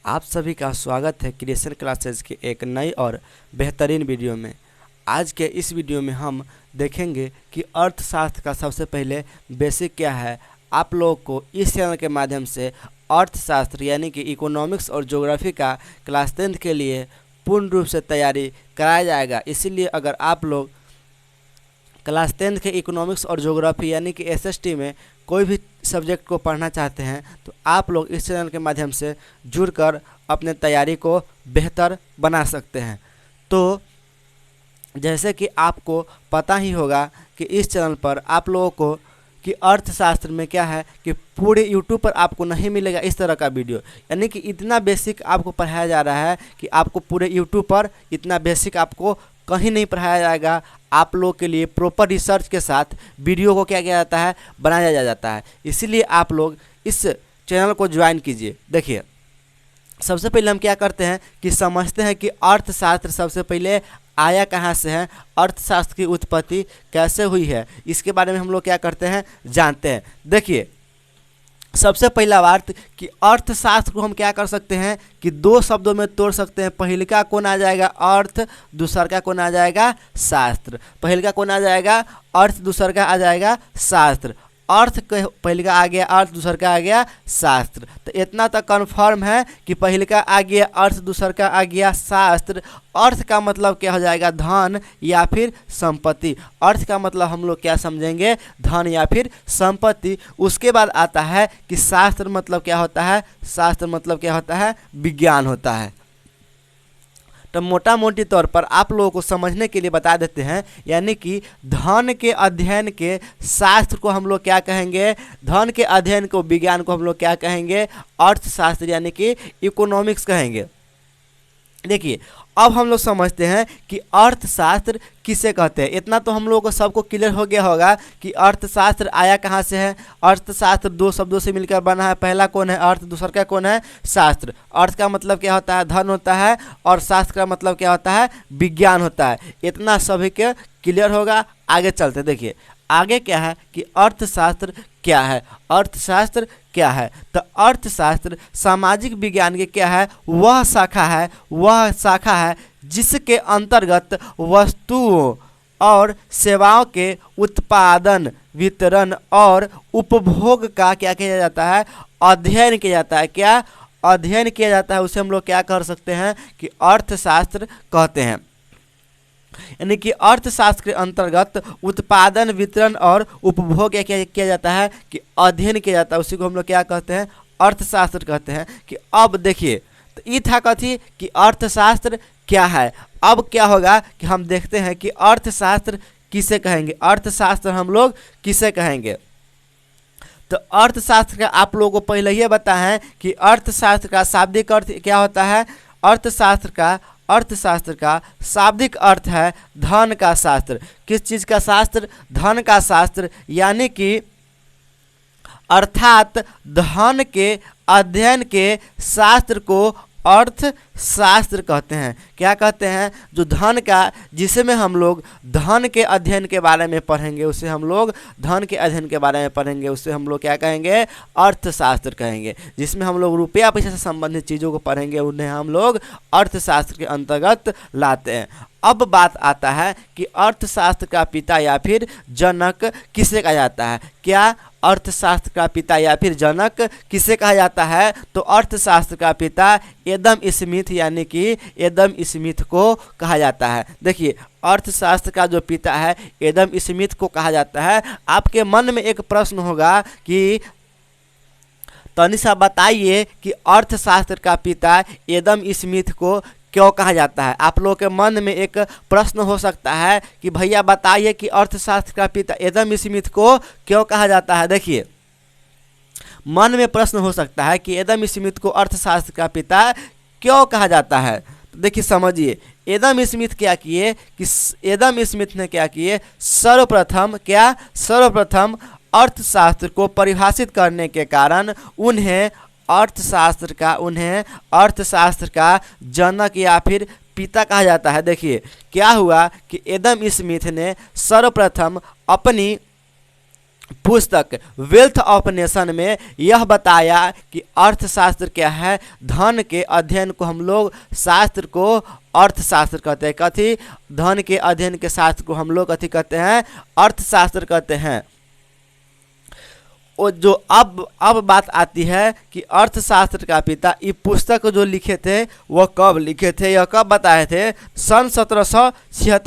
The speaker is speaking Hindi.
आप सभी का स्वागत है क्रिएशन क्लासेस के एक नई और बेहतरीन वीडियो में। आज के इस वीडियो में हम देखेंगे कि अर्थशास्त्र का सबसे पहले बेसिक क्या है। आप लोगों को इस चैनल के माध्यम से अर्थशास्त्र यानी कि इकोनॉमिक्स और ज्योग्राफी का क्लास 10th के लिए पूर्ण रूप से तैयारी कराया जाएगा। इसीलिए अगर आप लोग क्लास 10th के इकोनॉमिक्स और ज्योग्राफी यानी कि एसएसटी में कोई भी सब्जेक्ट को पढ़ना चाहते हैं तो आप लोग इस चैनल के माध्यम से जुड़कर अपने तैयारी को बेहतर बना सकते हैं। तो जैसे कि आपको पता ही होगा कि इस चैनल पर आप लोगों को कि अर्थशास्त्र में क्या है कि पूरे यूट्यूब पर आपको नहीं मिलेगा इस तरह का वीडियो, यानी कि इतना बेसिक आपको पढ़ाया जा रहा है कि आपको पूरे यूट्यूब पर इतना बेसिक आपको कहीं नहीं पढ़ाया जाएगा। आप लोग के लिए प्रॉपर रिसर्च के साथ वीडियो को क्या किया जाता है, बनाया जाता है। इसीलिए आप लोग इस चैनल को ज्वाइन कीजिए। देखिए, सबसे पहले हम क्या करते हैं कि समझते हैं कि अर्थशास्त्र सबसे पहले आया कहाँ से है, अर्थशास्त्र की उत्पत्ति कैसे हुई है, इसके बारे में हम लोग क्या करते हैं, जानते हैं। देखिए, सबसे पहला बात कि अर्थशास्त्र को हम क्या कर सकते हैं कि दो शब्दों में तोड़ सकते हैं। पहले का कौन आ जाएगा, अर्थ, दूसर का कौन आ जाएगा, शास्त्र। पहले का कौन आ जाएगा, अर्थ, दूसर का आ जाएगा शास्त्र। अर्थ पहले का आ गया अर्थ, दूसर का आ गया शास्त्र। तो इतना तक कन्फर्म है कि पहले का आ गया अर्थ, दूसर का आ गया शास्त्र। अर्थ का मतलब क्या हो जाएगा, धन या फिर संपत्ति। अर्थ का मतलब हम लोग क्या समझेंगे, धन या फिर संपत्ति। उसके बाद आता है कि शास्त्र मतलब क्या होता है, शास्त्र मतलब क्या होता है, विज्ञान होता है। तो मोटा मोटी तौर पर आप लोगों को समझने के लिए बता देते हैं, यानी कि धन के अध्ययन के शास्त्र को हम लोग क्या कहेंगे, धन के अध्ययन को, विज्ञान को हम लोग क्या कहेंगे, अर्थशास्त्र यानी कि इकोनॉमिक्स कहेंगे। देखिए, अब हम लोग समझते हैं कि अर्थशास्त्र किसे कहते हैं। इतना तो हम लोगों को सबको क्लियर हो गया होगा कि अर्थशास्त्र आया कहाँ से है। अर्थशास्त्र दो शब्दों से मिलकर बना है। पहला कौन है, अर्थ, दूसरा का कौन है, शास्त्र। अर्थ का मतलब क्या होता है, धन होता है, और शास्त्र का मतलब क्या होता है, विज्ञान होता है। इतना सभी के क्लियर होगा। आगे चलते, देखिए आगे क्या है कि अर्थशास्त्र क्या है। अर्थशास्त्र क्या है, तो अर्थशास्त्र सामाजिक विज्ञान के क्या है, वह शाखा है जिसके अंतर्गत वस्तुओं और सेवाओं के उत्पादन, वितरण और उपभोग का क्या किया जाता है, अध्ययन किया जाता है। क्या अध्ययन किया जाता है, उसे हम लोग क्या कर सकते हैं कि अर्थशास्त्र कहते हैं। यानी कि अर्थशास्त्र के अंतर्गत उत्पादन, वितरण और उपभोग क्या किया जाता है कि अध्ययन किया जाता है। उसी को हम लोग क्या कहते हैं, अर्थशास्त्र कहते हैं। कि अब देखिए, तो ये था कथी कि अर्थशास्त्र क्या है। अब क्या होगा कि हम देखते हैं कि अर्थशास्त्र किसे कहेंगे, अर्थशास्त्र हम लोग किसे कहेंगे। तो अर्थशास्त्र का आप लोगों को पहले ही बताएं कि अर्थशास्त्र का शाब्दिक अर्थ क्या होता है। अर्थशास्त्र का शाब्दिक अर्थ है धन का शास्त्र। किस चीज़ का शास्त्र, धन का शास्त्र। यानी कि अर्थात धन के अध्ययन के शास्त्र को अर्थशास्त्र कहते हैं। क्या कहते हैं, जो धन का, जिसमें हम लोग धन के अध्ययन के बारे में पढ़ेंगे, उसे हम लोग धन के अध्ययन के बारे में पढ़ेंगे, उसे हम लोग क्या कहेंगे, अर्थशास्त्र कहेंगे। जिसमें हम लोग रुपया पैसा से संबंधित चीज़ों को पढ़ेंगे, उन्हें हम लोग अर्थशास्त्र के अंतर्गत लाते हैं। अब बात आता है कि अर्थशास्त्र का पिता या फिर जनक किसे कहा जाता है। क्या अर्थशास्त्र का पिता या फिर जनक किसे कहा जाता है, तो अर्थशास्त्र का पिता एडम स्मिथ यानी कि एडम स्मिथ को कहा जाता है। देखिए, अर्थशास्त्र का जो पिता है एडम स्मिथ को कहा जाता है। आपके मन में एक प्रश्न होगा कि तनिषा बताइए कि अर्थशास्त्र का पिता एडम स्मिथ को क्यों कहा जाता है। आप लोगों के मन में एक प्रश्न हो सकता है कि भैया बताइए कि अर्थशास्त्र का पिता एडम स्मिथ को क्यों कहा जाता है। देखिए, मन में प्रश्न हो सकता है कि एडम स्मिथ को अर्थशास्त्र का पिता क्यों कहा जाता है। तो देखिए समझिए, एडम स्मिथ क्या किए कि एडम स्मिथ ने क्या किए, सर्वप्रथम अर्थशास्त्र को परिभाषित करने के कारण उन्हें अर्थशास्त्र का जनक या फिर पिता कहा जाता है। देखिए क्या हुआ कि एडम स्मिथ ने सर्वप्रथम अपनी पुस्तक वेल्थ ऑफ नेशन में यह बताया कि अर्थशास्त्र क्या है। धन के अध्ययन को हम लोग शास्त्र को अर्थशास्त्र कहते हैं। कथी? धन के अध्ययन के शास्त्र को हम लोग कथी कहते हैं? अर्थशास्त्र कहते हैं। और जो अब बात आती है कि अर्थशास्त्र का पिता ये पुस्तक जो लिखे थे वह कब लिखे थे, यह कब बताए थे? सन 1776